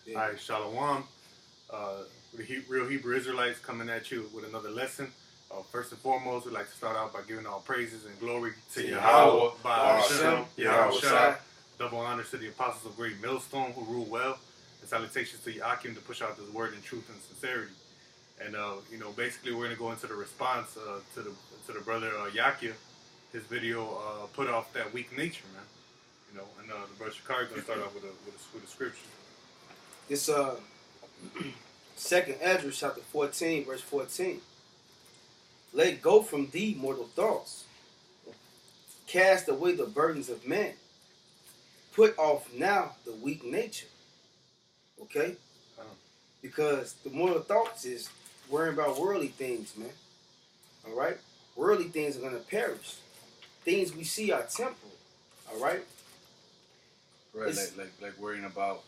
Yeah. All right, Shalom. Real Hebrew Israelites coming at you with another lesson. First and foremost, we'd like to start out by giving all praises and glory to Yahweh, by Hashem, Yahweh Shai. Double honors to the apostles of Great Millstone who rule well, and salutations to Yakim to push out this word in truth and sincerity. And basically, we're gonna go into the response to the brother Yakia. His video put off that weak nature, man. And the brother Shakari gonna start off with a scripture. It's Second Ezra chapter 14, verse 14. Let go from thee mortal thoughts. Cast away the burdens of men. Put off now the weak nature. Okay? Because the mortal thoughts is worrying about worldly things, man. Alright? Worldly things are going to perish. Things we see are temporal. Alright? Right, like worrying about,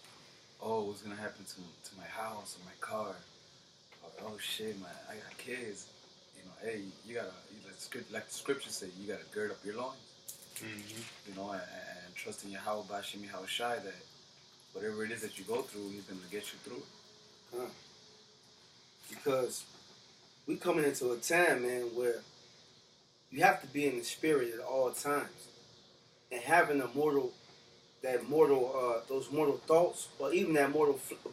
oh, what's going to happen to my house or my car? Or, oh, shit, man, I got kids. Hey, you got to, like the scripture say, you got to gird up your loins. Mm-hmm. And trust in Yahweh Bashim Yahweh Shai that whatever it is that you go through, he's going to get you through it. Because we coming into a time, man, where you have to be in the spirit at all times. And having those mortal thoughts, or even that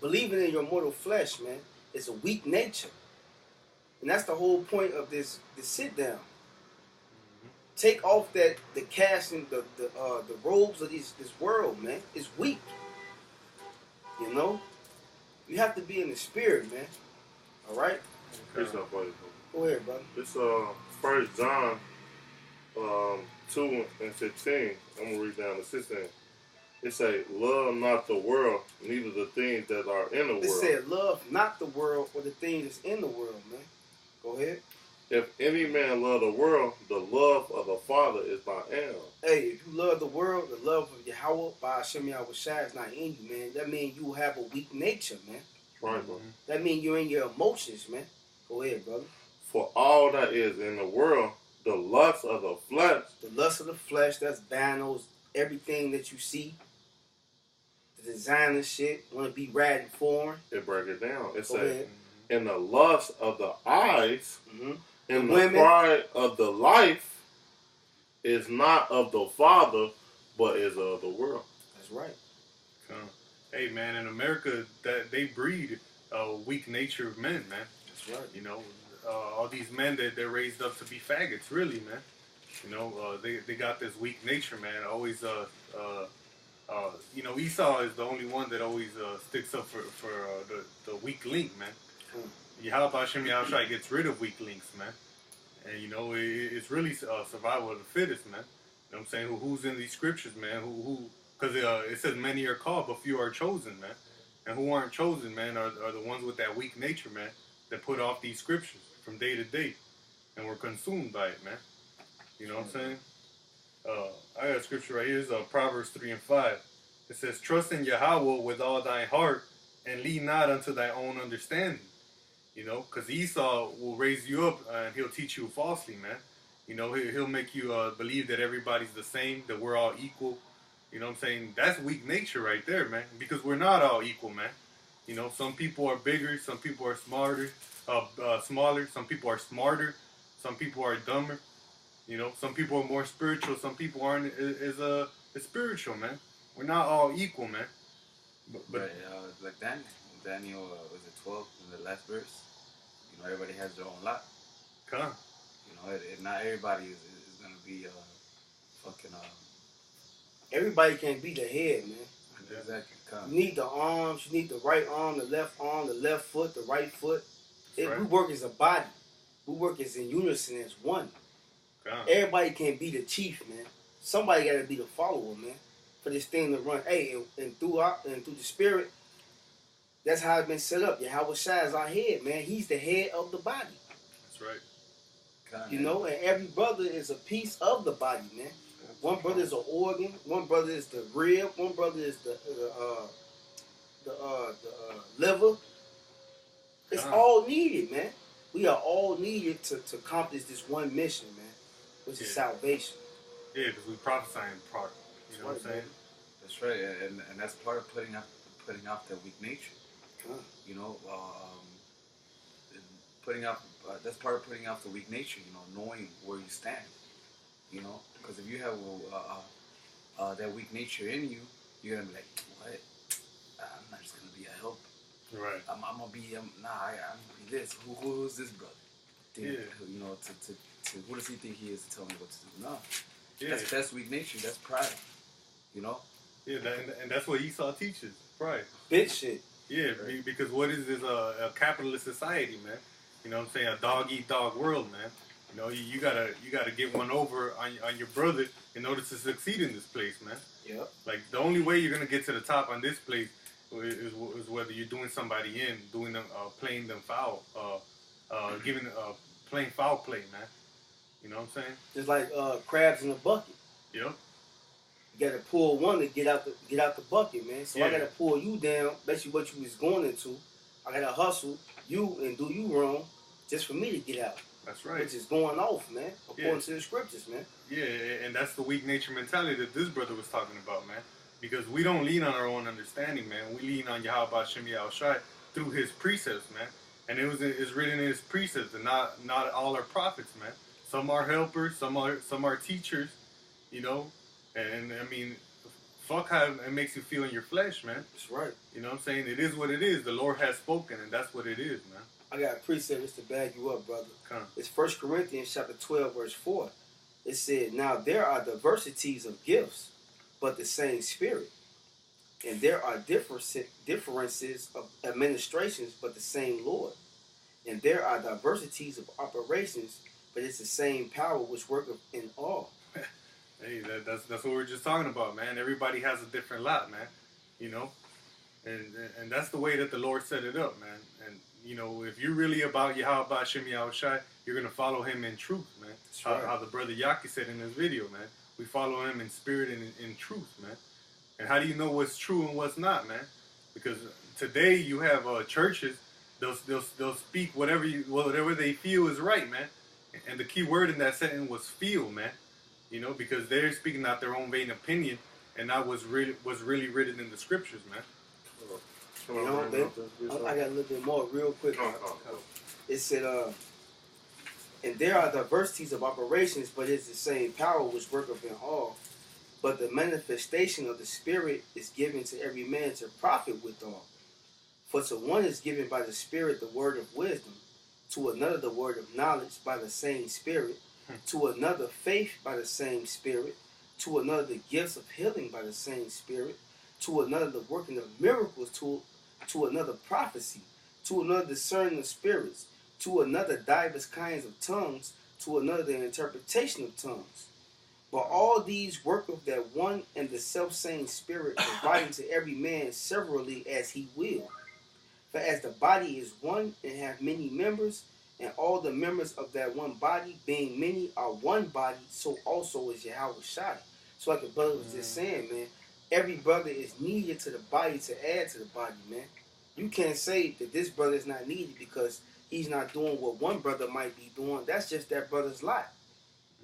believing in your mortal flesh, man, is a weak nature. And that's the whole point of this sit down. Mm-hmm. Take off the casting, the robes of this world, man. It's weak. You have to be in the spirit, man. All right. Peace out, buddy. Go ahead, brother. This 1 John 2 and 15. I'm gonna read down to 16. It say, "Love not the world, neither the things that are in the world." It said, "Love not the world or the things that's in the world," man. Go ahead. If any man love the world, the love of the Father is not in him. Hey, if you love the world, the love of Yahweh by Hashem Yahweh Shai is not in you, man. That means you have a weak nature, man. Right, bro. That means you're in your emotions, man. Go ahead, brother. For all that is in the world, the lust of the flesh. The lust of the flesh, that's banos, everything that you see. The designer shit, want to be rad and foreign. It break it down. It says, in the lust of the eyes, and the women, pride of the life is not of the Father, but is of the world. That's right. Hey, man, in America, that they breed a weak nature of men, man. That's right. All these men that they're raised up to be faggots, really, man. They got this weak nature, man. Always, Esau is the only one that always sticks up for the weak link, man. Yahweh Hashem Yahweh Shai gets rid of weak links, man. And, it's really survival of the fittest, man. You know what I'm saying? Who's in these scriptures, man? Because it says many are called, but few are chosen, man. And who aren't chosen, man, are the ones with that weak nature, man, that put off these scriptures from day to day. And were consumed by it, man. You know what I'm saying? I got a scripture right here. It's Proverbs 3 and 5. It says, "Trust in Yahweh with all thy heart, and lean not unto thy own understanding." Because Esau will raise you up and he'll teach you falsely, man. He'll make you believe that everybody's the same, that we're all equal. You know what I'm saying? That's weak nature right there, man. Because we're not all equal, man. Some people are bigger, some people are smaller. Some people are smarter, some people are dumber. Some people are more spiritual, some people aren't as spiritual, man. We're not all equal, man. But like Daniel was it 12 in the last verse? Everybody has their own lot. Come. Not everybody is gonna be fucking. Everybody can't be the head, man. Exactly. You need the arms. You need the right arm, the left foot, the right foot. Right. We work as a body. We work as in unison as one. Come. Everybody can't be the chief, man. Somebody got to be the follower, man, for this thing to run. Hey, and through the spirit. That's how it's been set up. Yahweh Shai is our head, man. He's the head of the body. That's right. And every brother is a piece of the body, man. One brother is an organ. One brother is the rib. One brother is the liver. It's all needed, man. We are all needed to accomplish this one mission, man, which is salvation. Yeah, because we prophesy in part. You know what I'm saying? That's right, and that's part of putting putting off that weak nature. Huh. You know, and putting off that's part of putting off the weak nature. You know, knowing where you stand. You know, because if you have that weak nature in you, you're gonna be like, what? I'm not just gonna be a help. Right. I'm gonna be I'm gonna be this. Who's this brother? Yeah. You know, to who does he think he is to tell me what to do? No. Yeah. That's weak nature. That's pride. You know. Yeah, and that's what Esau teaches. Right. Big shit. Yeah, because what is this a capitalist society, man? You know what I'm saying? A dog eat dog world, man. You know, you gotta get one over on your brother in order to succeed in this place, man. Yep. Like the only way you're gonna get to the top on this place is whether you're doing somebody in, doing them, playing them foul, giving playing foul play, man. You know what I'm saying? It's like crabs in a bucket. Yep. You gotta pull one to get out the bucket, man. So I Yeah. gotta pull you down, basically what you was going into. I gotta hustle you and do you wrong just for me to get out. That's right. Which is going off, man, according Yeah. to the scriptures, man. Yeah, and that's the weak nature mentality that this brother was talking about, man. Because we don't lean on our own understanding, man. We lean on Yahweh Shem Shai through his precepts, man. And it's written in his precepts, and not all are prophets, man. Some are helpers, some are teachers, you know. And I mean, fuck how it makes you feel in your flesh, man. That's right. You know what I'm saying? It is what it is. The Lord has spoken, and that's what it is, man. I got a precept just to bag you up, brother. Come. It's 1 Corinthians chapter 12, verse 4. It said, now there are diversities of gifts, but the same Spirit. And there are differences of administrations, but the same Lord. And there are diversities of operations, but it's the same power which worketh in all. Hey, that's what we're just talking about, man. Everybody has a different lot, man. You know? And that's the way that the Lord set it up, man. And you know, if you're really about Yahweh Shem Shai, you're gonna follow him in truth, man. Right. How the brother Yaki said in his video, man. We follow him in spirit and in truth, man. And how do you know what's true and what's not, man? Because today you have churches, they'll speak whatever they feel is right, man. And the key word in that sentence was feel, man. You know, because they're speaking out their own vain opinion, and not what's really written in the scriptures, man. You know, I got a little bit more real quick. It said, and there are diversities of operations, but it's the same power which worketh in all. But the manifestation of the Spirit is given to every man to profit withal. For to one is given by the Spirit the word of wisdom, to another the word of knowledge by the same Spirit, to another faith by the same Spirit, to another the gifts of healing by the same Spirit, to another the working of miracles, to another prophecy, to another discerning of spirits, to another divers kinds of tongues, to another the interpretation of tongues. But all these work of that one and the selfsame Spirit, providing to every man severally as he will. For as the body is one and hath many members, and all the members of that one body, being many, are one body, so also is Yahweh Shai. So like the brother was just saying, man, every brother is needed to the body to add to the body, man. You can't say that this brother is not needed because he's not doing what one brother might be doing. That's just that brother's lot.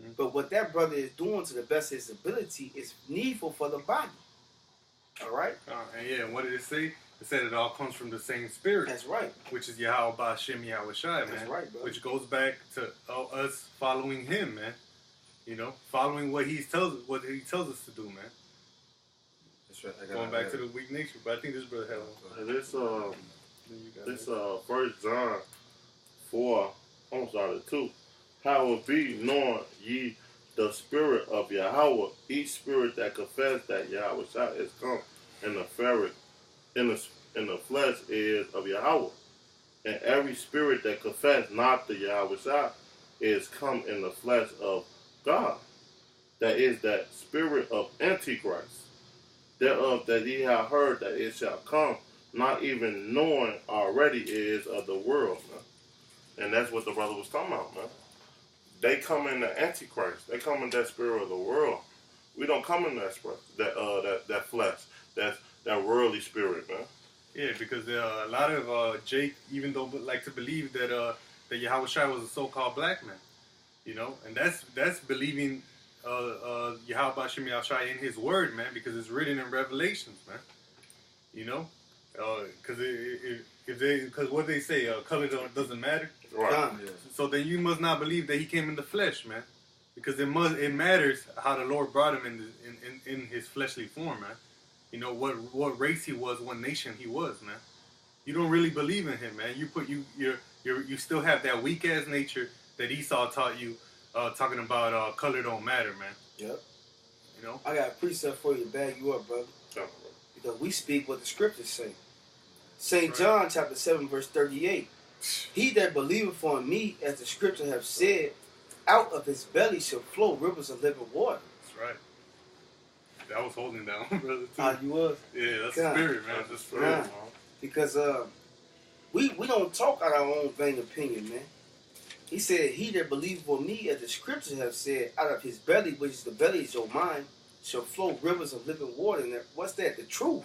Mm-hmm. But what that brother is doing to the best of his ability is needful for the body. All right? And yeah, and what did it say? It said it all comes from the same Spirit. That's right. Which is Yahweh Shem Yahweh Shai, man. That's right, bro. Which goes back to us following him, man. You know, following what he tells us to do, man. That's right. Going back to the weak nature, but I think this brother had one. This 1 John 4, I'm sorry, 2. How will be knowing ye the Spirit of Yahweh, each spirit that confess that Yahweh Shai is come in the flesh is of Yahweh. And every spirit that confess not the Yahweh Shai is come in the flesh of God. That is that spirit of Antichrist. Thereof that ye have heard that it shall come, not even knowing already is of the world, man. And that's what the brother was talking about, man. They come in the Antichrist. They come in that spirit of the world. We don't come in that spirit, that flesh, that worldly spirit, man. Yeah, because a lot of Jake, even though like to believe that Yahweh Shai was a so-called black man, you know, and that's believing Yahweh Shem Shai in his word, man, because it's written in Revelations, man. You know, Because what they say, color doesn't matter. Right. Con. Yeah. So then you must not believe that he came in the flesh, man. Because it matters how the Lord brought him in his fleshly form, man. You know what race he was, what nation he was, man. You don't really believe in him, man. You still have that weak ass nature that Esau taught you, talking about color don't matter, man. Yep. You know. I got a precept for you to bag you up, brother. Yeah. Because we speak what the scriptures say. St. Right. John chapter 7 verse 38. He that believeth on me, as the scripture have said, out of his belly shall flow rivers of living water. That's right. I was holding down, brother. Too. Ah, you was? Yeah, that's God. the spirit, man. That's That's the the spirit, spirit. man. Because we don't talk out our own vain opinion, man. He said, he that believeth on me, as the scriptures have said, out of his belly, which is the belly is your mind, shall flow rivers of living water. And what's that? The truth.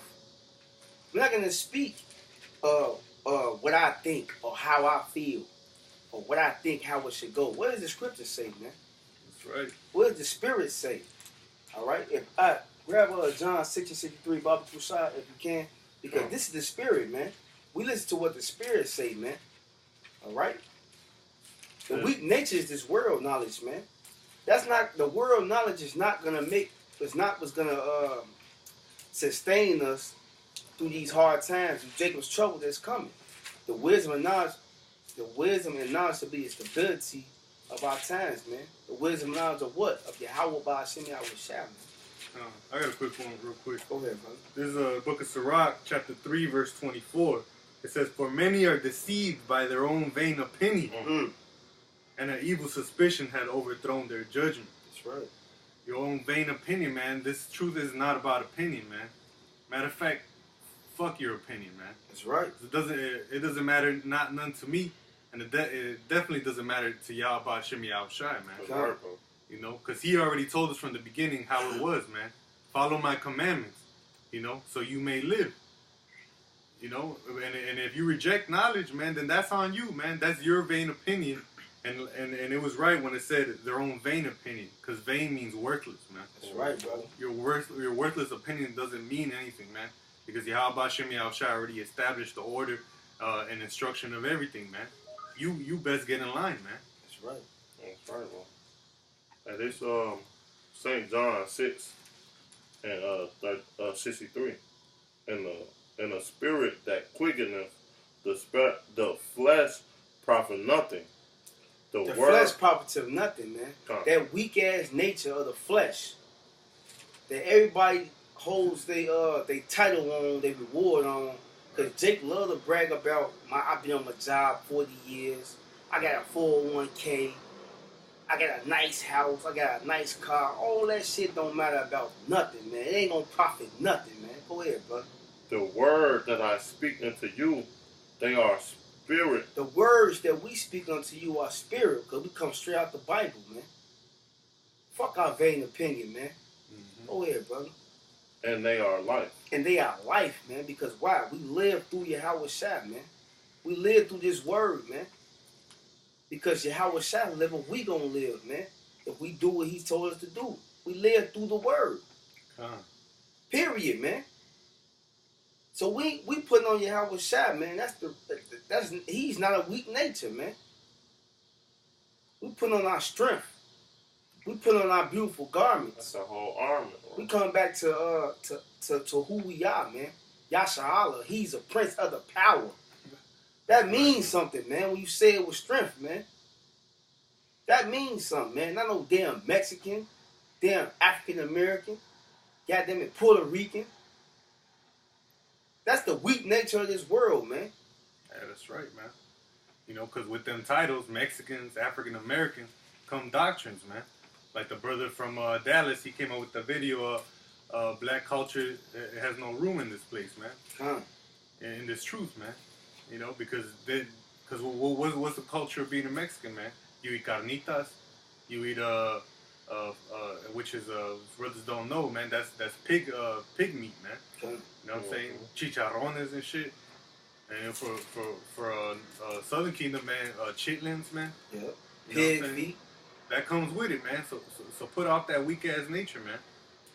I'm not going to speak what I think or how I feel or what I think how it should go. What does the scripture say, man? That's right. What does the spirit say? All right? If I grab John 6 and 63, Baba Kusai, if you can, because this is the spirit, man. We listen to what the spirit say, man. All right? The Yeah. weak nature is this world knowledge, man. That's not, the world knowledge is not going to make, it's not what's going to sustain us through these hard times, through Jacob's trouble that's coming. The wisdom and knowledge to be the stability of our times, man. The wisdom and knowledge of what? Of Yahweh Ba'ashem Yahweh Shah, man. I got a quick one real quick. Go ahead, brother. This is a book of Sirach, chapter 3, verse 24. It says, for many are deceived by their own vain opinion, Mm. and an evil suspicion had overthrown their judgment. That's right. Your own vain opinion, man. This truth is not about opinion, man. Matter of fact, fuck your opinion, man. That's right. It doesn't matter, none to me, and it definitely doesn't matter to Yahweh Ba'ashem Yahweh Shai, man. That's right, bro. You know, because he already told us from the beginning how it was, man. Follow my commandments, you know, so you may live. You know, and if you reject knowledge, man, then that's on you, man. That's your vain opinion. And it was right when it said their own vain opinion, because vain means worthless, man. That's right, brother. Your worthless opinion doesn't mean anything, man. Because Yahweh Ba'ashem Yahweh Shai already established the order and instruction of everything, man. You best get in line, man. That's right. That's right, bro. And this St. John 6 and 63, in the spirit that quickeneth the flesh profit nothing. The The word flesh profiteth nothing, man. Come. That weak ass nature of the flesh that everybody holds they title on, they reward on. Cause Jake love to brag about I've been on my job 40 years. I got a 401k. I got a nice house. I got a nice car. All that shit don't matter about nothing, man. It ain't gonna profit nothing, man. Go ahead, brother. the word that I speak unto you, they are spirit. The words that we speak unto you are spirit, because we come straight out the Bible, man. Fuck our vain opinion, man. Mm-hmm. Go ahead, brother. And they are life. And they are life, man, because why? We live through Yahweh Shai, man. We live through this word, man. Because Yahweh Shai living, we gonna live, man. If we do what he told us to do. We live through the word. Period, man. So we putting on Yahweh Shai, man. He's not a weak nature, man. We put on our strength. We put on our beautiful garments. That's the whole armor. We come back to who we are, man. Yasha Allah, he's a prince of the power. That means something, man, when you say it with strength, man. That means something, man. Not no damn Mexican, damn African American, goddamn it, Puerto Rican. That's the weak nature of this world, man. Yeah, that's right, man. You know, because with them titles, Mexicans, African Americans, come doctrines, man. Like the brother from Dallas, he came up with the video of black culture has no room in this place, man. In this truth, man. You know, because what's the culture of being a Mexican, man? You eat carnitas, you eat which is brothers don't know, man. That's pig meat, man. You know what I'm saying? Chicharrones and shit. And for Southern Kingdom, man, chitlins, man. Yeah. You know what Pig I'm saying? feet. That comes with it, man. So put off that weak ass nature, man.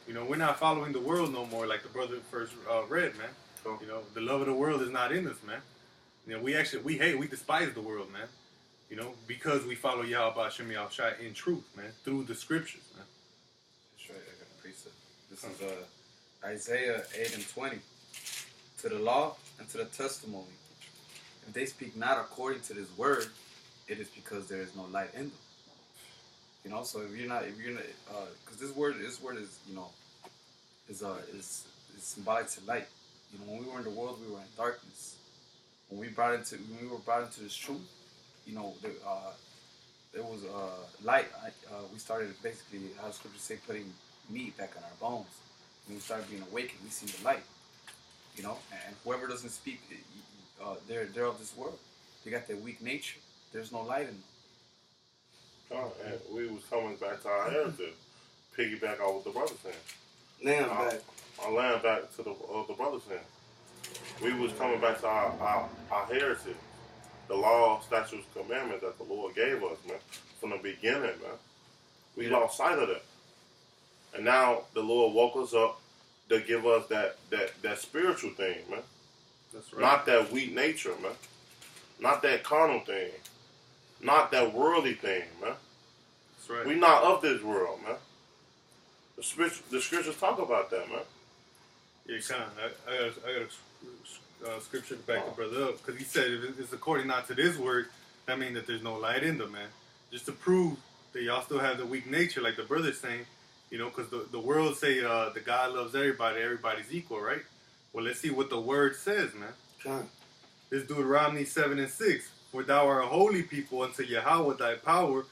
You know, we're not following the world no more, like the brother first read, man. Sure. You know, the love of the world is not in us, man. You know, we despise the world, man. You know, because we follow Yahweh Shem Shai in truth, man, through the scriptures, man. That's right. I got a precept. This is Isaiah 8:20. To the law and to the testimony, if they speak not according to this word, it is because there is no light in them. You know, so if you're not, because this word is, you know, is symbolic to light. You know, when we were in the world, we were in darkness. When we were brought into this truth, you know, there was light. We started basically, how scriptures say, putting meat back on our bones. When we started being awakened, we see the light. You know, and whoever doesn't speak, they're of this world. They got their weak nature. There's no light in them. And we was coming back to our heritage, piggyback off what the brother saying. Now I'm back. I land back to the brother saying. We was coming back to our heritage, the law, statutes, commandments that the Lord gave us, man, from the beginning, man. We lost sight of that, and now the Lord woke us up to give us that spiritual thing, man. That's right. Not that weak nature, man. Not that carnal thing. Not that worldly thing, man. That's right. We not of this world, man. The scriptures talk about that, man. Yeah, kind of. I got a scripture to back the brother up, because he said if it's according not to this word, that means that there's no light in them, man. Just to prove that y'all still have the weak nature, like the brother's saying, you know, because the world say the God loves everybody, everybody's equal, right? Well, let's see what the word says, man. Come. This Deuteronomy 7:6. For thou art a holy people unto Yahweh thy power.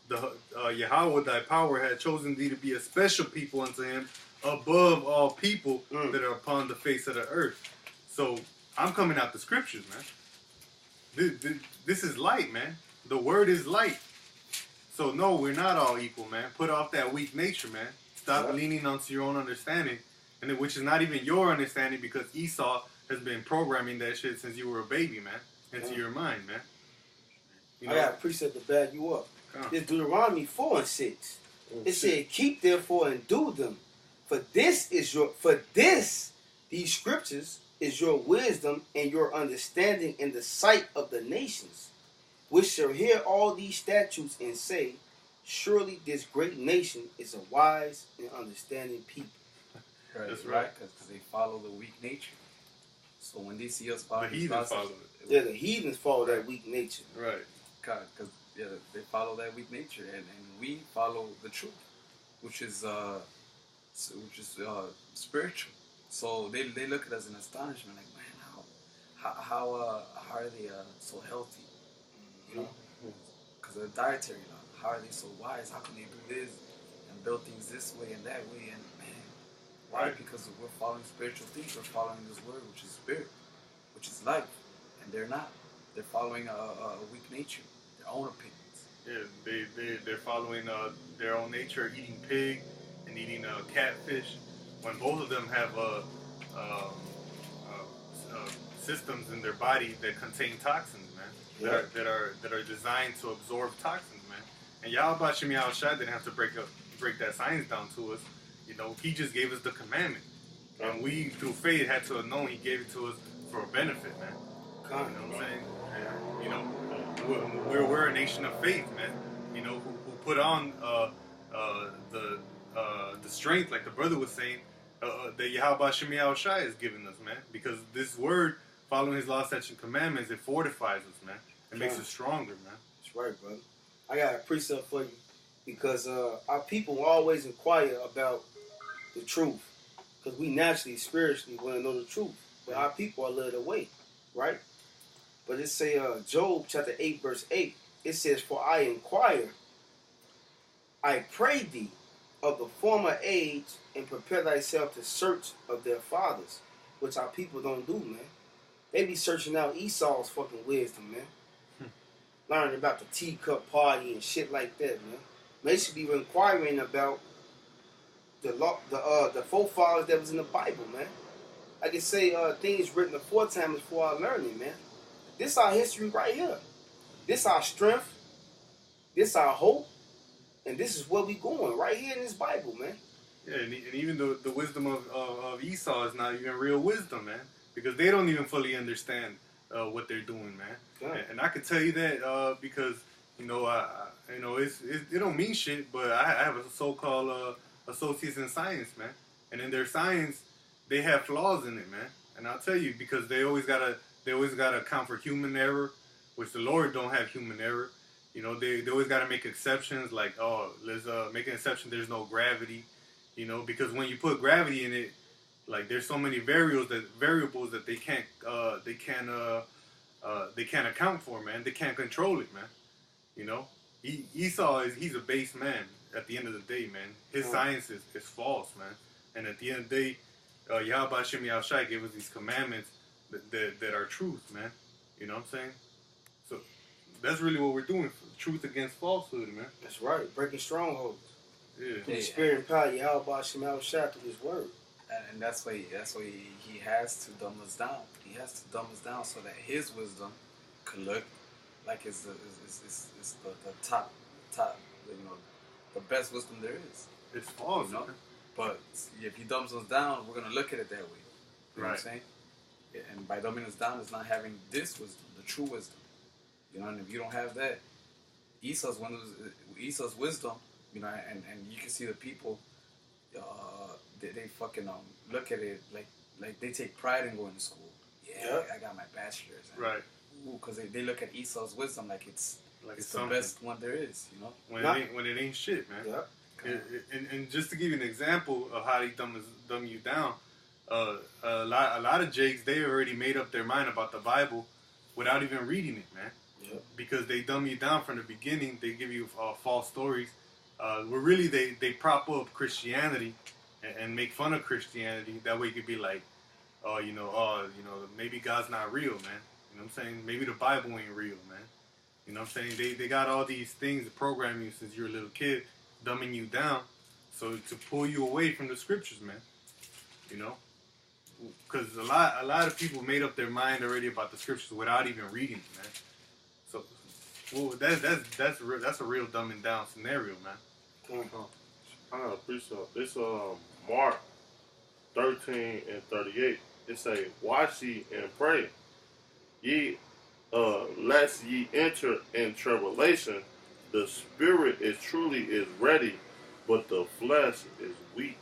Yahweh thy power had chosen thee to be a special people unto him above all people that are upon the face of the earth. So I'm coming out the scriptures, man. This is light, man. The word is light. So no, we're not all equal, man. Put off that weak nature, man. Stop leaning onto your own understanding, and which is not even your understanding, because Esau has been programming that shit since you were a baby, man, into your mind, man. You know? I got a precept to back you up. It's Deuteronomy 4:6. It said, "Keep therefore and do them, for these scriptures is your wisdom and your understanding in the sight of the nations, which shall hear all these statutes and say, surely this great nation is a wise and understanding people." Right, that's right, because they follow the weak nature. So when they see us follow the heathens follow it. Yeah, the heathens follow that weak nature. Right. Because they follow that weak nature, and we follow the truth, which is spiritual. So they look at us in astonishment, like, man, how are they so healthy? You know, because of the dietary law. How are they so wise? How can they do this and build things this way and that way? And man, why? Because we're following spiritual things. We're following this word, which is spirit, which is life, and they're not. They're following a weak nature, their own opinions. Yeah, they're following their own nature, eating pig and eating catfish, when both of them have systems in their body that contain toxins, man. That are designed to absorb toxins, man. And Yahweh Shem Shai didn't have to break that science down to us. You know, he just gave us the commandment, and we through faith had to have known he gave it to us for a benefit, man. You know what I'm saying? And, you know, we're a nation of faith, man. You know, who put on the strength, like the brother was saying, that Yahweh Shem Shai has given us, man. Because this word, following his law, statutes, and commandments, it fortifies us, man. It makes us stronger, man. That's right, brother. I got a precept for you, because our people always inquire about the truth, because we naturally, spiritually want to know the truth, but our people are led away, right? But it say Job chapter 8 verse 8. It says, "For I inquire, I pray thee, of the former age, and prepare thyself to search of their fathers," which our people don't do, man. They be searching out Esau's fucking wisdom, man. Learning about the teacup party and shit like that, man. They should be inquiring about the forefathers that was in the Bible, man. I can say things written aforetime before our learning, man. This our history right here. This our strength. This our hope. And this is where we going, right here in this Bible, man. Yeah, and even the wisdom of Esau is not even real wisdom, man. because they don't even fully understand what they're doing, man. Yeah. And I can tell you that because you know, it don't mean shit, but I have a so-called associates in science, man, and in their science they have flaws in it, man. And I'll tell you, because they always gotta account for human error, which the Lord don't have human error. You know, they always gotta make exceptions, like, oh, let's make an exception. There's no gravity, you know, because when you put gravity in it, like, there's so many variables that they can't account for, man. They can't control it, man. You know, Esau he's a base man. At the end of the day, man, his science is false, man. And at the end of the day, Yahweh Hashem Yahushai gave us these commandments that are truth, man. You know what I'm saying? So that's really what we're doing. Truth against falsehood, man. That's right. Breaking strongholds. Yeah. Through the spirit and power, Yahweh Hashem Yahushai through His word. And that's why he has to dumb us down. He has to dumb us down so that his wisdom could look like it's the top, you know, the best wisdom there is. It's false, You know? man. But if he dumbs us down, we're gonna look at it that way. You know what I'm Right. saying? Yeah, and by dumbing us down is not having this wisdom, the true wisdom. You know, and if you don't have that, Esau's wisdom, you know, and you can see the people, they fucking look at it like they take pride in going to school. Yeah, Yep. I got my bachelor's. And, Right. Because they look at Esau's wisdom like it's Like it's the something. best one there is. You know. When it ain't shit, man. Yep. And just to give you an example of how they dumb you down, a lot of jakes, they already made up their mind about the Bible without even reading it, man. Yep. Because they dumb you down from the beginning. They give you false stories. Where really they prop up Christianity and make fun of Christianity. That way you could be like, maybe God's not real, man. You know what I'm saying? Maybe the Bible ain't real, man. You know what I'm saying? They got all these things to program you since you're a little kid, dumbing you down, so to pull you away from the scriptures, man. You know, because a lot of people made up their mind already about the scriptures without even reading it, man. So, well, that's a real dumbing down scenario, man. I appreciate this. Mark 13 and 38. It say, "Watch ye and pray, ye lest ye enter in tribulation. The spirit is ready, but the flesh is weak."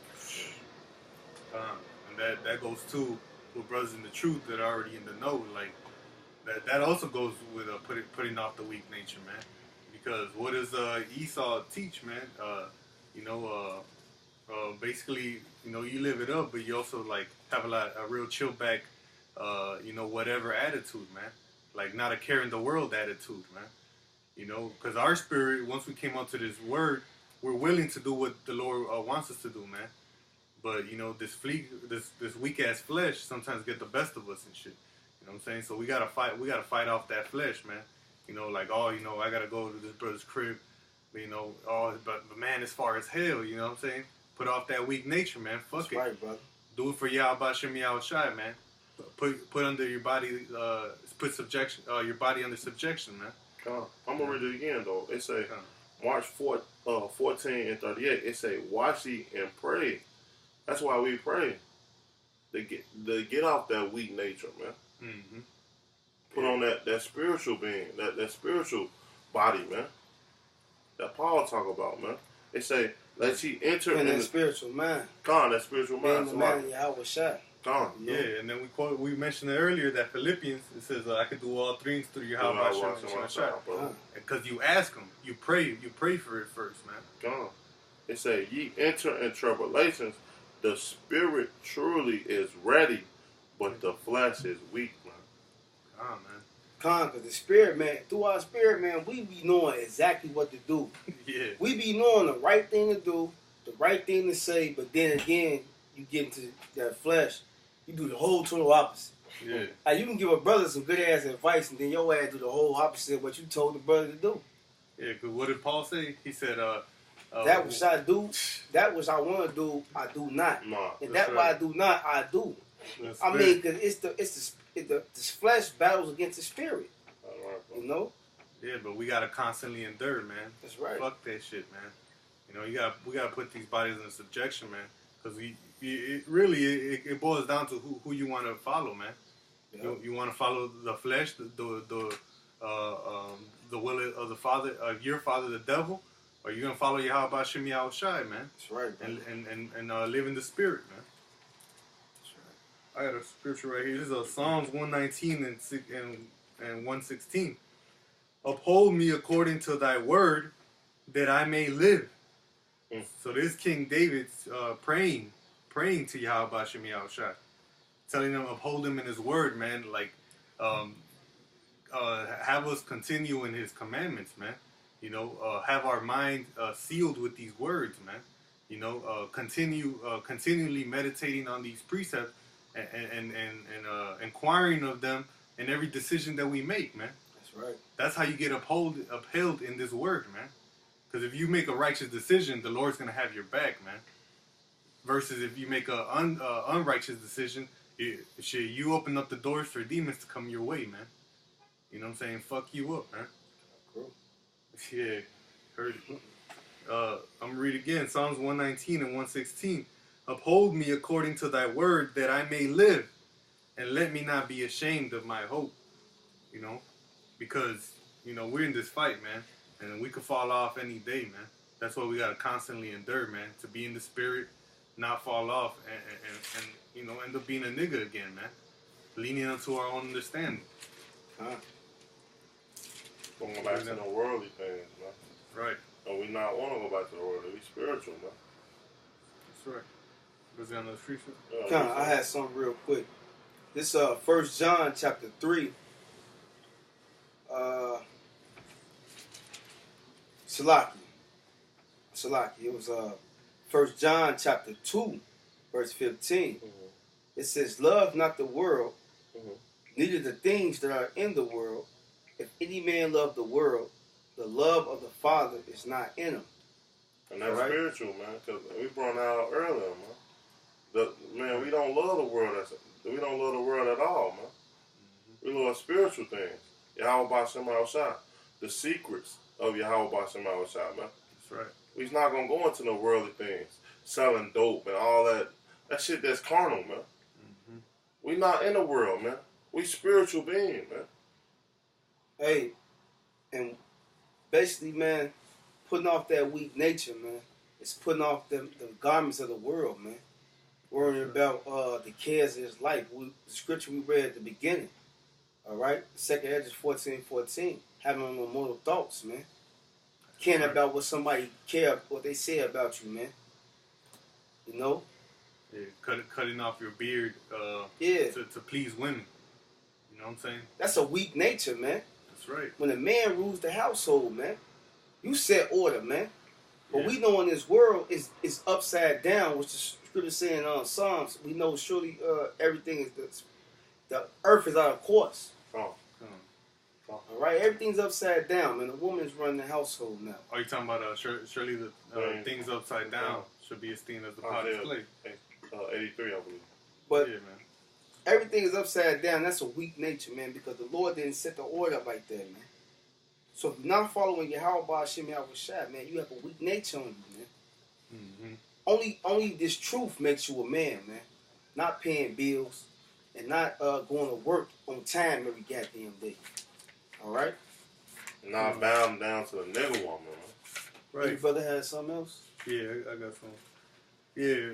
And that goes too with brothers in the truth that are already in the know. Like that also goes with putting off the weak nature, man. Because what does Esau teach, man? Basically, you live it up, but you also like have a real chill back, whatever attitude, man. Like not a care in the world attitude, man. Because our spirit, once we came onto this word, we're willing to do what the Lord wants us to do, man. But this weak ass flesh sometimes get the best of us and shit. You know what I'm saying? So we gotta fight off that flesh, man. I gotta go to this brother's crib. But man, as far as hell, you know what I'm saying? Put off that weak nature, man. Fuck That's it. right, brother. Do it for Yahweh Hashem Yahushai, man. Put under your body, your body under subjection, man. I'm gonna read it again though. It say March 14 and 38. It say, "Watch ye and pray." That's why we pray. To get off that weak nature, man. Mm-hmm. Put on that spiritual being, that spiritual body, man. That Paul talk about, man. It say, "Let ye enter And in that spiritual mind. that spiritual Being mind." the man of Yahweh Shai. Yeah, and then we mentioned it earlier that Philippians, it says, "I can do all things through your Yahweh Hashem Yahushai." Because you ask him, you pray for it first, man. It say, "Ye enter in tribulations. The spirit truly is ready, but the flesh is weak, man." Man. Because the spirit, man, through our spirit, man, we be knowing exactly what to do. Yeah. We be knowing the right thing to do, the right thing to say, but then again, you get into that flesh, you do the whole total opposite. Yeah. Like, you can give a brother some good ass advice, and then your ass do the whole opposite of what you told the brother to do. Yeah, because what did Paul say? He said, that which I do, that which I want to do, I do not. Nah, And that's that why right. I do not, I do. That's I right. mean, because this flesh battles against the spirit, you know? Yeah, but we gotta constantly endure, man. That's right. Fuck that shit, man. We gotta put these bodies in subjection, man. Because it boils down to who you want to follow, man. Yeah. You want to follow the flesh, the will of the father, of your father, the devil, or you gonna follow Yahweh Hashem Yahushai, man, That's right, bro. and live in the spirit, man. That's right. I got a scripture right here. This is Psalms 119 and 116. Uphold me according to thy word, that I may live. Mm. So this King David's praying to Yahweh Hashem Yahushai, telling him uphold him in his word, man. Like, have us continue in his commandments, man. You know, have our mind sealed with these words, man. You know, continually meditating on these precepts and inquiring of them in every decision that we make, man. That's right. That's how you get upheld in this word, man. Because if you make a righteous decision, the Lord's gonna have your back, man. Versus if you make a unrighteous decision, you open up the doors for demons to come your way, man. You know what I'm saying? Fuck you up, man. Cool. Yeah, heard it. I'm gonna read again. Psalms 119 and 116. Uphold me according to thy word, that I may live, and let me not be ashamed of my hope. You know, because you know we're in this fight, man, and we could fall off any day, man. That's why we gotta constantly endure, man, to be in the spirit, not fall off, and you know end up being a nigga again, man, leaning onto our own understanding. Huh. Going back to the worldly things, man. Right. And we not want to go back to the world. We spiritual, man. That's right. Was it on the street? Kind I had something real quick. This 1 John chapter 3. Salaki. It was 1 John chapter 2, verse 15. Mm-hmm. It says, love not the world, Mm-hmm. neither the things that are in the world. If any man love the world, the love of the Father is not in him. And that's Right. spiritual, man, because we brought that out earlier, man. We don't love the world. We don't love the world at all, man. Mm-hmm. We love spiritual things. Yahweh B'Shem Yahushua. The secrets of Yahweh B'Shem Yahushua, man. That's right. We's not going to go into no worldly things. Selling dope and all that. That shit that's carnal, man. Mm-hmm. We not in the world, man. We spiritual beings, man. Hey, and basically, man, putting off that weak nature, man, it's putting off the garments of the world, man. Worrying about the cares of his life. The scripture we read at the beginning, all right? 2nd Ezra 14:14, having immortal thoughts, man. Caring about what somebody what they say about you, man. You know? Yeah, cutting off your beard Yeah. to please women. You know what I'm saying? That's a weak nature, man. That's right. When a man rules the household, man, you set order, man. But Yeah. we know in this world is upside down, which the scripture saying on Psalms. We know surely everything is the earth is out of course. Oh. All right, everything's upside down, man. The woman's running the household now. Are you talking about surely the things upside down should be esteemed as the potter's clay? 83, I believe. But Yeah, man. everything is upside down. That's a weak nature, man, because the Lord didn't set the order up like that, man. So if you're not following Yahweh B'Shem Yahushua, man, you have a weak nature on you, man. Mm-hmm. Only this truth makes you a man, man. Not paying bills and not going to work on time every goddamn day. All right? Not bound down to the nigga woman, man. Your Right. brother had something else? Yeah, I got some. Yeah,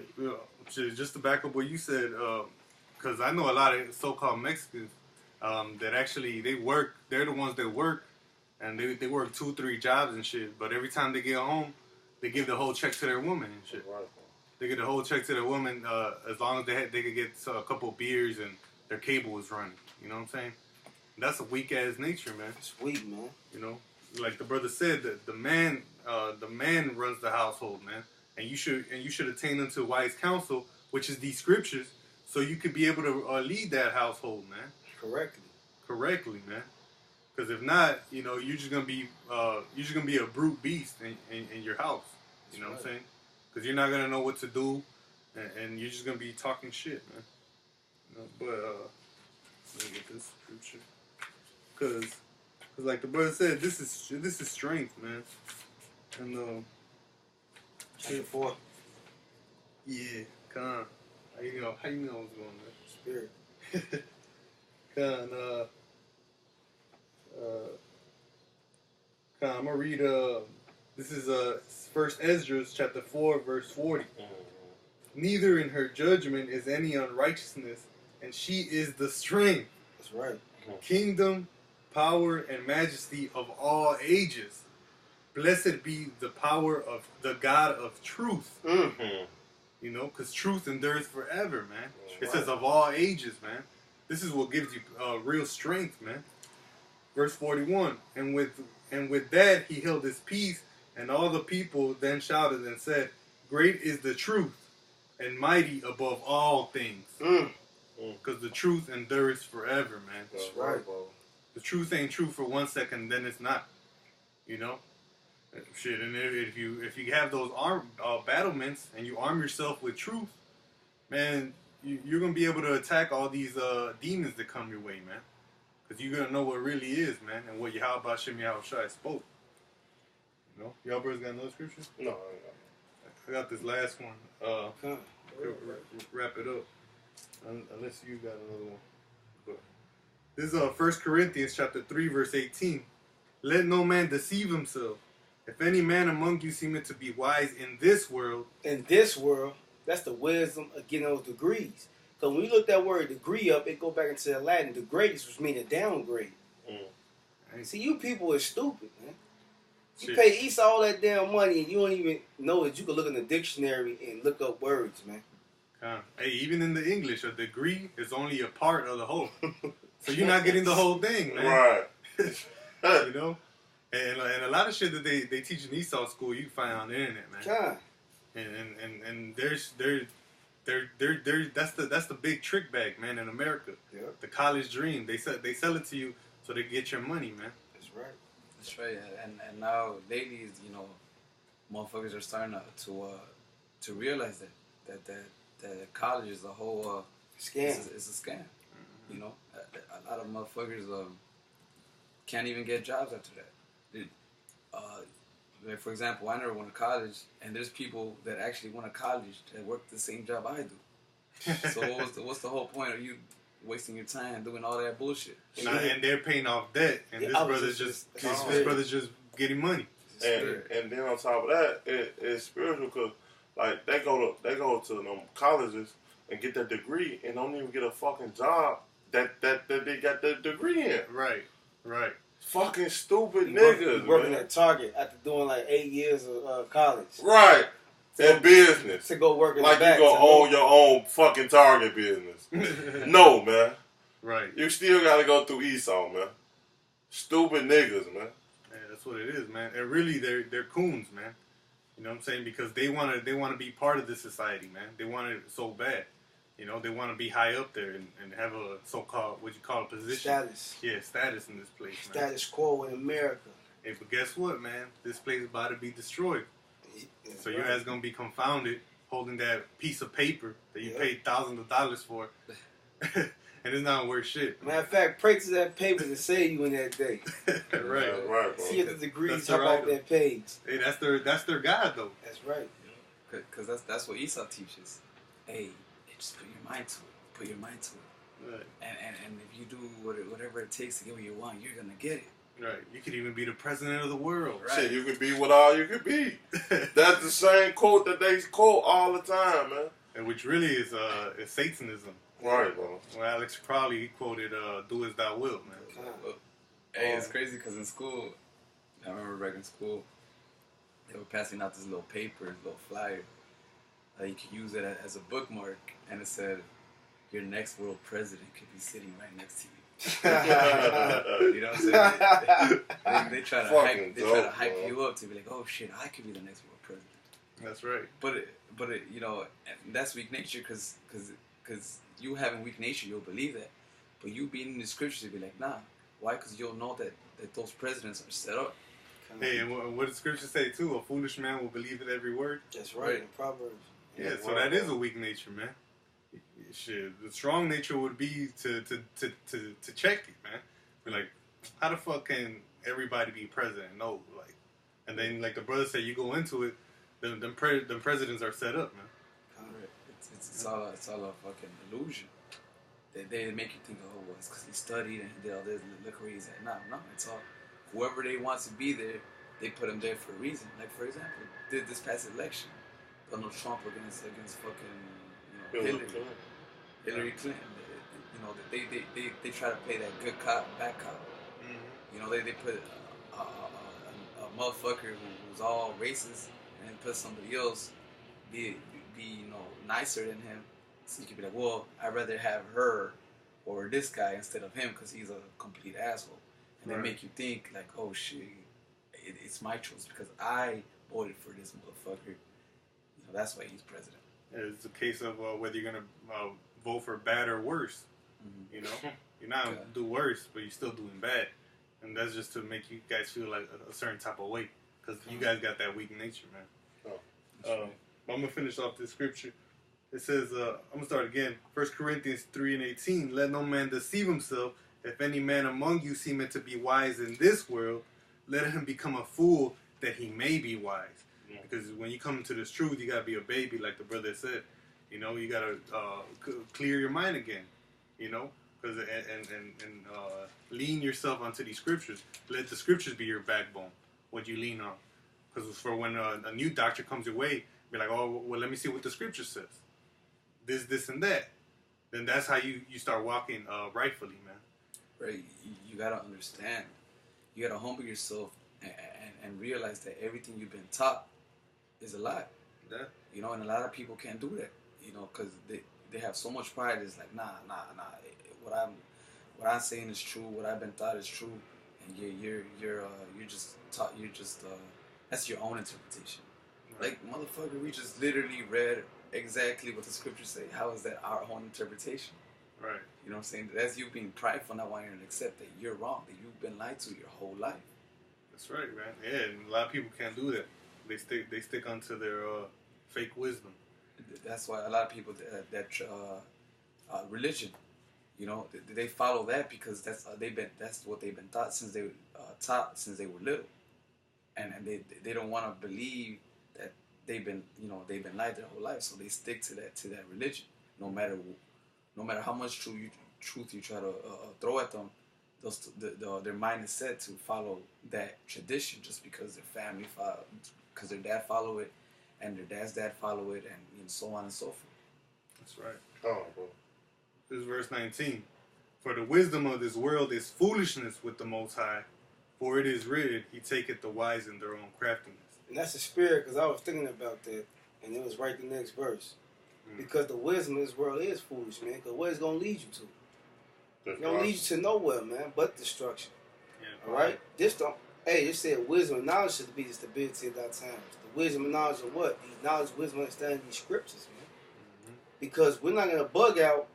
just to back up what you said, because I know a lot of so-called Mexicans that actually they're the ones that work, and they work 2-3 jobs and shit, but every time they get home, they give the whole check to their woman and shit. Right. They get the whole check to their woman as long as they could get a couple beers and their cable is running. You know what I'm saying? That's a weak-ass nature, man. It's weak, man. You know? Like the brother said, that the man runs the household, man. And you should attain unto wise counsel, which is these scriptures, so you could be able to lead that household, man, correctly, man. Because if not, you know, you're just gonna be a brute beast in your house. You know what I'm saying? Because you're not gonna know what to do, and you're just gonna be talking shit, man. You know, but let me get this scripture, because like the brother said, this is strength, man. And Chapter 4. yeah, come on. How you know what's going on? Spirit. I'm gonna read. This is First Ezra chapter 4 verse 40. Neither in her judgment is any unrighteousness, and she is the strength, That's right. kingdom, power, and majesty of all ages. Blessed be the power of the God of truth. You know, because truth endures forever, man. It says of all ages, man. This is what gives you real strength, man. Verse 41, and with that he held his peace, and all the people then shouted and said, great is the truth, and mighty above all things. Because the truth endures forever, man. That's right. The truth ain't true for 1 second, then it's not. You know? Shit, and if you have those battlements and you arm yourself with truth, man, you're gonna be able to attack all these demons that come your way, man. Because you're gonna know what really is, man, and what Yahweh Shem Yahushai spoke. You know, y'all brothers got another scripture? No, I got this last one. Wrap it up, unless you got another one. But this is 1 Corinthians chapter 3 verse 18. Let no man deceive himself. If any man among you seemeth to be wise in this world, that's the wisdom of getting those degrees. Because when you look that word degree up, it go back into the Latin degradus, which means a downgrade. See, you people are stupid, man. You pay Esau all that damn money and you don't even know that you can look in the dictionary and look up words, man. Hey, even in the English, a degree is only a part of the whole. So you're not getting the whole thing, man. Right. You know? And a lot of shit that they teach in Esau school, you can find on the internet, man. And that's the big trick bag, man, in America. Yeah. The college dream. They sell it to you so they get your money, man. That's right. That's right. And now ladies, you know, motherfuckers are starting to realize that college is a whole scam. It's a scam. You know, a lot of motherfuckers can't even get jobs after that. Like for example, I never went to college, and there's people that actually went to college that work the same job I do. So what's the whole point of you wasting your time doing all that bullshit? And they're paying off debt, and this brother's just getting money. And then on top of that, it's spiritual because like they go to them colleges and get that degree and don't even get a fucking job that they got that degree in. Right. Fucking stupid niggas, working man. at Target after doing like 8 years of college. Right. In business. To go work in like the back. You gonna own your own fucking Target business. No, man. Right. You still gotta go through Esau, man. Stupid niggas, man. Yeah, that's what it is, man. And really, they're coons, man. You know what I'm saying? Because they wanna be part of this society, man. They want it so bad. You know, they want to be high up there and have a so-called, what you call a position. Status. Yeah, status in this place, man. Status quo in America. Hey, but guess what, man? This place is about to be destroyed. So your ass going to be confounded holding that piece of paper that you paid thousands of dollars for. And it's not worth shit. Matter of fact, pray to that paper to save you in that day. Right, bro. See if the degrees hop off that page. Hey, that's their God, though. That's right. Because that's what Esau teaches. Hey, just put your mind to it. Put your mind to it. Right. And if you do whatever it takes to get what you want, you're gonna get it. Right. You could even be the president of the world. Right. Shit, you could be what all you could be. That's the same quote that they quote all the time, man. And which really is Satanism. Right, bro. Well, Alex Crowley quoted, "Do as thou wilt," man. Hey, it's crazy because in school, I remember back in school, they were passing out this little paper, little flyer. You could use it as a bookmark, and it said, "Your next world president could be sitting right next to you." You know what I'm saying? They try to hype you up to be like, "Oh shit, I could be the next world president." That's right. But you know, that's weak nature because you having weak nature, you'll believe that. But you being in the scriptures, you'll be like, nah. Why? Because you'll know that those presidents are set up. Hey, and what does scripture say too? A foolish man will believe in every word. That's right. In Proverbs. Yeah, so that is a weak nature, man. Shit, the strong nature would be to check it, man. Be like, how the fuck can everybody be president? No, like, and then like the brother said, you go into it, them presidents are set up, man. It's all a fucking illusion. They make you think, oh, well, it's because he studied and he did all this. Look where he's at. No, it's all whoever they want to be there. They put him there for a reason. Like for example, did this past election, Donald Trump against fucking Hillary Clinton. You know, they try to play that good cop, bad cop. Mm-hmm. You know, they put a motherfucker who was all racist and then put somebody else be nicer than him. So you could be like, well, I'd rather have her or this guy instead of him because he's a complete asshole. And they make you think like, oh shit, it's my choice because I voted for this motherfucker. You know, that's why he's president. It's a case of whether you're gonna vote for bad or worse. Mm-hmm. You know, you're not gonna do worse, but you're still doing bad, and that's just to make you guys feel like a certain type of way because you guys got that weak nature, man. I'm gonna finish off this scripture. It says, I'm gonna start again. 1 Corinthians 3:18. Let no man deceive himself. If any man among you seemeth to be wise in this world, let him become a fool that he may be wise. Yeah. Because when you come into this truth, you gotta be a baby, like the brother said. You know, you gotta clear your mind again. You know, because and lean yourself onto these scriptures. Let the scriptures be your backbone. What you lean on. Because for when a new doctor comes your way, be like, oh, well, let me see what the scripture says. This, and that. Then that's how you start walking rightfully, man. Right. You gotta understand. You gotta humble yourself and realize that everything you've been taught is a lie. Yeah. You know, and a lot of people can't do that. You know, because they have so much pride. It's like, nah. What I'm saying is true. What I've been taught is true. And you're just taught. You're just that's your own interpretation. Right. Like, motherfucker, we just literally read exactly what the scriptures say. How is that our own interpretation? Right. You know what I'm saying? That's you being prideful, not wanting to accept that you're wrong, that you've been lied to your whole life. That's right, man. Yeah, and a lot of people can't do that. They stick onto their fake wisdom. That's why a lot of people religion, you know, they follow that because that's what they've been taught since they were little, and they don't want to believe that they've been lied their whole life, so they stick to that religion, no matter how much truth you try to throw at them. Their mind is set to follow that tradition just because their family because their dad follow it, and their dad's dad follow it, and so on and so forth. That's right. Oh, bro. This is verse 19. For the wisdom of this world is foolishness with the Most High, for it is written, He taketh the wise in their own craftiness. And that's the spirit, because I was thinking about that, and it was right the next verse. Because the wisdom of this world is foolish, man. Because where it's going to lead you to? It's going to lead you to nowhere, man, but destruction. Yeah, all right? It said wisdom and knowledge should be the stability of our times. The wisdom and knowledge of what? The knowledge, wisdom, understanding these scriptures, man. Mm-hmm. Because we're not going to bug out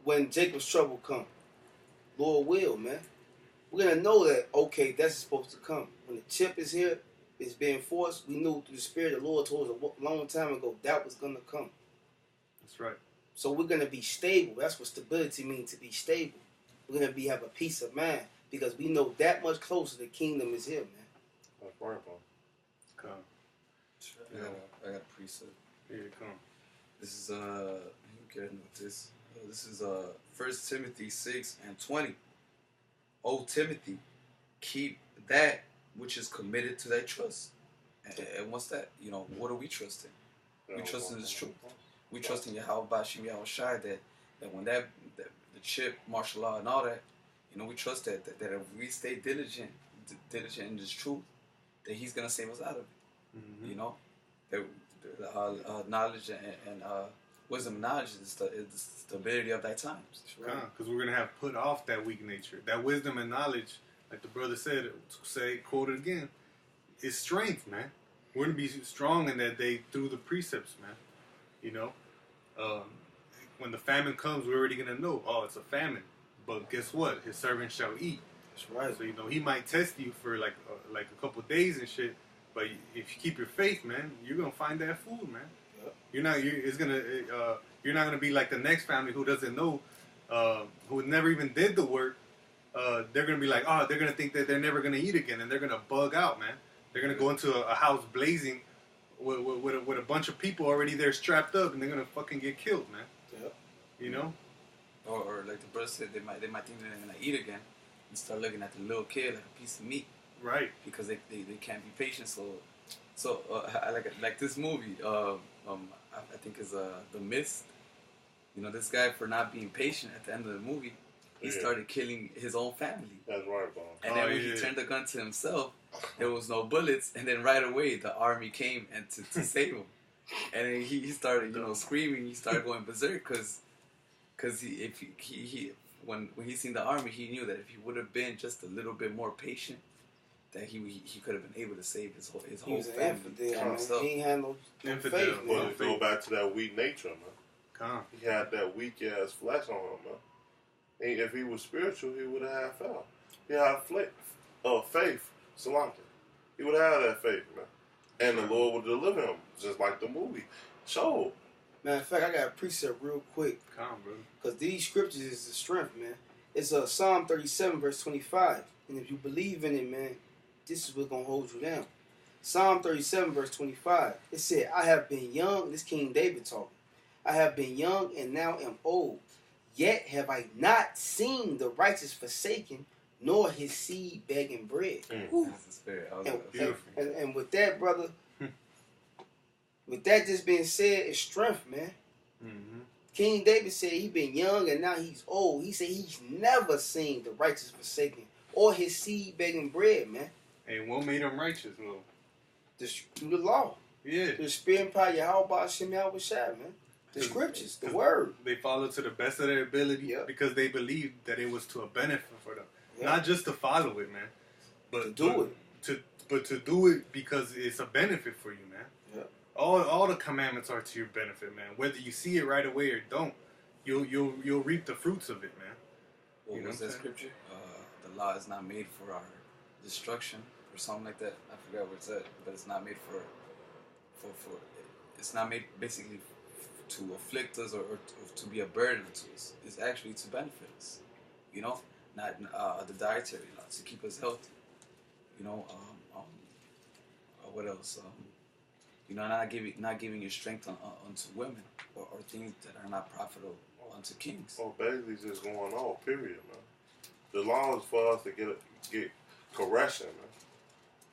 when Jacob's trouble come. Lord will, man. We're going to know that, okay, that's supposed to come. When the chip is here, it's being forced, we knew through the Spirit of the Lord told us a long time ago that was going to come. That's right. So we're going to be stable. That's what stability means, to be stable. We're going to have a peace of mind because we know that much closer the kingdom is here, man. That's right, bro. Come. I got a precept. Here it come. This is getting with this. This is 1 Timothy 6:20. O Timothy, keep that which is committed to thy trust. And what's that? You know, what are we trusting? We trust in this truth. We trust in Yahweh Bashim Yahweh Shai that when the chip, martial law and all that, you know, we trust that if we stay diligent in this truth, that He's gonna save us out of it. Mm-hmm. You know, knowledge and wisdom and knowledge is the stability of thy times. Right? Because we're gonna have put off that weak nature. That wisdom and knowledge, like the brother said, quote it again, is strength, man. We're gonna be strong in that day through the precepts, man. You know, when the famine comes, we're already gonna know. Oh, it's a famine. But guess what? His servant shall eat. That's right. So you know he might test you for like a couple of days and shit. But if you keep your faith, man, you're gonna find that food, man. Yep. You're not gonna be like the next family who doesn't know, who never even did the work. They're gonna be like, oh, they're gonna think that they're never gonna eat again, and they're gonna bug out, man. They're gonna go into a house blazing with a bunch of people already there strapped up, and they're gonna fucking get killed, man. Yep. You know? Or like the brother said, they might think they're gonna eat again and start looking at the little kid like a piece of meat Right. because they can't be patient. So I like this movie. I think is The Mist. You know, this guy, for not being patient at the end of the movie, he started killing his own family. That's right, bro. And then when he turned the gun to himself, there was no bullets, and then right away the army came and to save him. And then he started, you know, screaming. He started going berserk because when he seen the army, he knew that if he would have been just a little bit more patient, that he could have been able to save his whole He was an family. infidel, man. He ain't had no Infidel, faith, well, man. But go back to that weak nature, man. Come. He had that weak ass flesh on him, man. And if he was spiritual, he would have had faith. He had faith, Salaki. He would have had that faith, man. And the Lord would deliver him, just like the movie showed. Matter of fact, I got a precept real quick. Come, bro. Because these scriptures is the strength, man. It's Psalm 37, verse 25. And if you believe in it, man, this is what's going to hold you down. Psalm 37, verse 25. It said, I have been young. This King David talking. I have been young and now am old. Yet have I not seen the righteous forsaken, nor his seed begging bread. That's the spirit. And with that, brother, with that just being said, it's strength, man. Mm-hmm. King David said he been young and now he's old. He said he's never seen the righteous forsaken or his seed begging bread, man. And what made him righteous, though? Through the law. Yeah. The spirit and power, Yahweh Hashem Yahweh Shai, man. The scriptures, the word. They followed to the best of their ability because they believed that it was to a benefit for them. Not just to follow it, man. But to do it. But to do it because it's a benefit for you, man. Yep. All the commandments are to your benefit, man. Whether you see it right away or don't, you'll reap the fruits of it, man. What was that scripture? The law is not made for our destruction or something like that. I forgot what it said, but it's not made for it's not made basically to afflict us or to be a burden to us. It's actually to benefit us. You know, not the dietary law to keep us healthy. You know, what else? You know, not giving your strength unto women or things that are not profitable unto kings. Oh, basically just going on, period, man. The law is for us to get correction, man.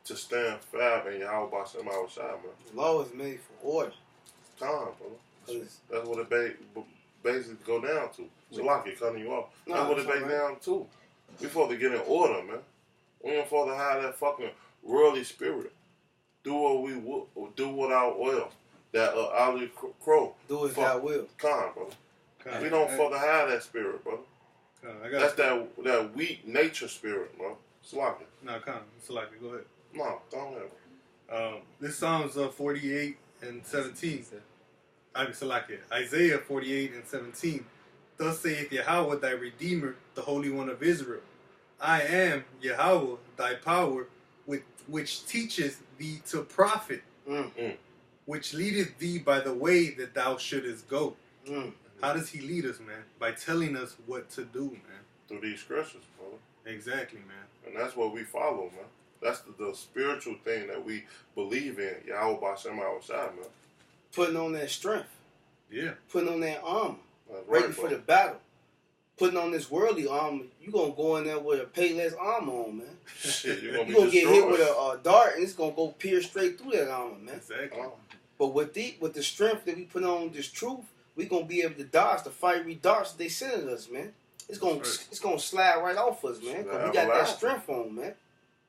To stand fab in Yahweh Bashem Shai, man. The law is made for order. Time, brother. That's what it basically go down to. So like it cutting you off. That's what it based down to. We supposed to get in order, man. We ain't supposed to have that fucking worldly spirit. Do what we will, do without oil. That Ali Crow. Do as thou will. Come, brother. We don't fucking have that spirit, brother. That's that weak nature spirit, bro. Salaki. No, Salaki, go ahead. No, don't have it. This Psalms 48 and 17. Salaki. Isaiah 48 and 17. Thus saith Yahweh thy Redeemer, the Holy One of Israel. I am Yahweh thy power, which teacheth thee to profit, which leadeth thee by the way that thou shouldest go. How does he lead us, man? By telling us what to do, man. Through these scriptures, brother. Exactly, man. And that's what we follow, man. That's the spiritual thing that we believe in. Yahweh Bashem Shai, man. Putting on that strength. Yeah. Putting on that armor. That's Ready right, for the battle. Putting on this worldly armor. You're going to go in there with a Payless armor on, man. Shit, you're going to get hit with a dart and it's going to go pierce straight through that armor, man. Exactly. But with the strength that we put on this truth, we're going to be able to dodge the fiery darts that they send at us, man. It's going to slide right off us, man. Because we got that strength on, man.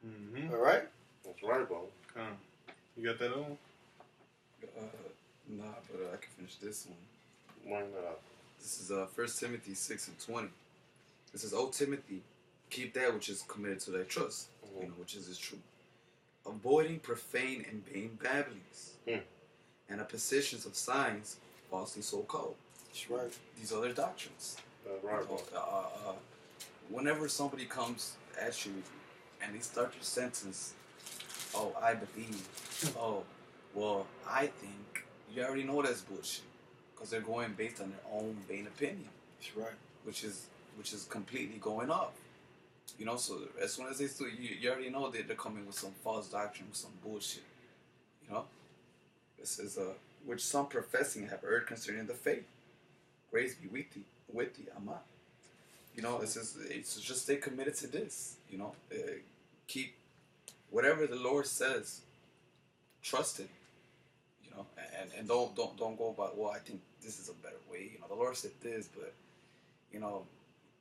Mm-hmm. All right? That's right, bro. You got that on? Nah, but I can finish this one. Why not? This is 1 Timothy 6 and 20. It says, O Timothy, keep that which is committed to thy trust, you know, which is his truth. Avoiding profane and vain babblings, and oppositions of signs, falsely so called. That's right. These other doctrines. That's right, bro. Whenever somebody comes at you and they start your sentence, oh, I believe, oh, well, I think, you already know that's bullshit. Because they're going based on their own vain opinion. That's right. Which is completely going off. You know, so as soon as they still, you already know that they're coming with some false doctrine, with some bullshit. You know? It says, which some professing have heard concerning the faith. Grace be with thee, Amen. You know, it says, it's just stay committed to this. You know, keep whatever the Lord says. Trust Him. You know, and don't go about, well, I think this is a better way. You know, the Lord said this, but you know,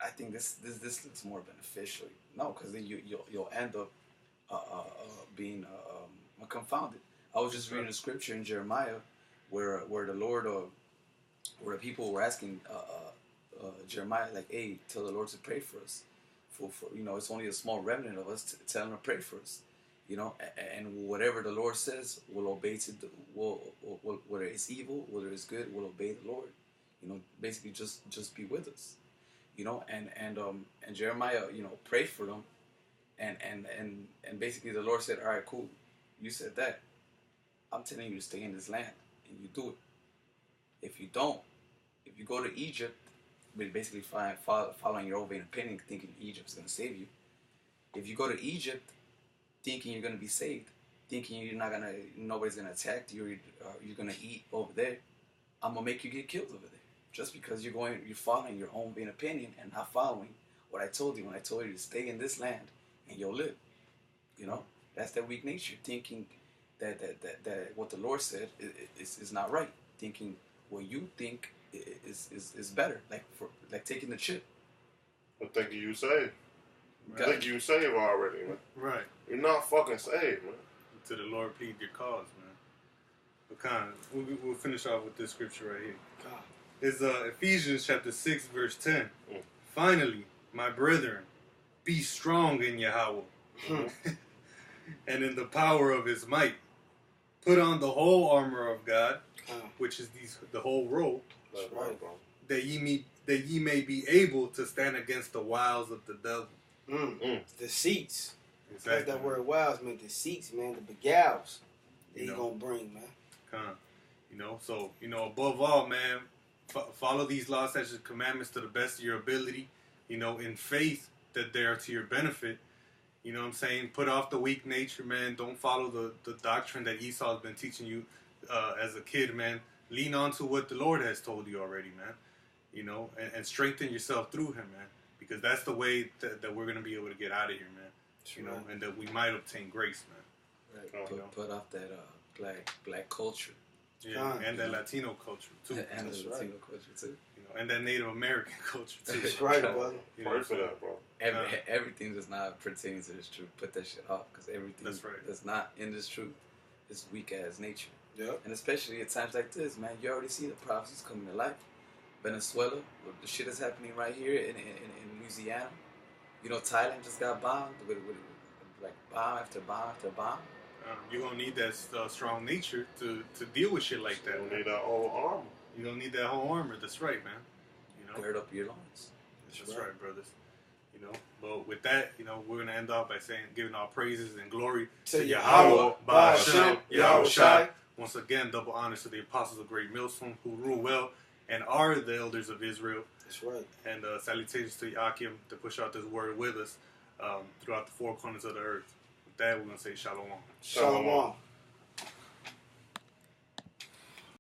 I think this looks more beneficial. No, because then you'll end up being confounded. I was just reading a scripture in Jeremiah where the Lord where the people were asking Jeremiah, like, hey, tell the Lord to pray for us. For you know, it's only a small remnant of us to tell Him to pray for us. You know, and whatever the Lord says, we'll obey whether it's evil, whether it's good, we'll obey the Lord. You know, basically just be with us. You know, and Jeremiah, you know, prayed for them, and basically the Lord said, all right, cool, you said that. I'm telling you to stay in this land, and you do it. If you don't, if you go to Egypt, but basically following your own vain opinion, thinking Egypt's going to save you. If you go to Egypt, thinking you're going to be saved, thinking nobody's going to attack you, you're going to eat over there, I'm going to make you get killed over there. Just because you're following your own vain opinion and not following what I told you when I told you to stay in this land and you'll live. You know, that's that weak nature, thinking that what the Lord said is not right. Thinking what you think is better, like taking the chip. I think you saved. Right. I think you saved already, man. Right. You're not fucking saved, man. To the Lord plead your cause, man. But kind of, we'll finish off with this scripture right here. God. It's Ephesians chapter 6, verse 10. Finally, my brethren, be strong in Yahweh and in the power of His might. Put on the whole armor of God, which is the whole robe, That's right, bro. that ye may be able to stand against the wiles of the devil. Deceits. Exactly. That's that word wiles, man. Deceits, man. The begals that You He know. gonna bring, man. You know, so, you know, above all, man, follow these laws, statutes, and commandments to the best of your ability, you know, in faith that they are to your benefit. You know what I'm saying? Put off the weak nature, man. Don't follow the doctrine that Esau has been teaching you as a kid, man. Lean on to what the Lord has told you already, man. You know, and strengthen yourself through Him, man. Because that's the way that we're going to be able to get out of here, man. You know, and that we might obtain grace, man. Right. Put off that black culture. Yeah, and that Latino culture, too. And That's the right. Latino culture, too. You know, and that Native American culture, too. That's right, brother. You know, Pray for that, bro. Everything does not pertain to this truth. Put that shit off, because everything That's right. that's not in this truth is weak as nature. Yep. And especially at times like this, man, you already see the prophecies coming to life. Venezuela, the shit that's happening right here in Louisiana. You know, Thailand just got bombed with like bomb after bomb after bomb. you're going to need that strong nature to deal with shit like that. You man. need that whole armor. You don't need that whole armor. That's right, man. You know, Gird up your loins. that's right, brothers. You know, but with that, you know, we're gonna end off by saying, giving all praises and glory To Yahweh, Ba'ashem, Yahweh Shai. Shai. Once again, double honors to the apostles of Great Millstone who rule well and are the elders of Israel. That's right. And salutations to Yakim to push out this word with us throughout the four corners of the earth. With that, we're gonna say shalom. Shalom.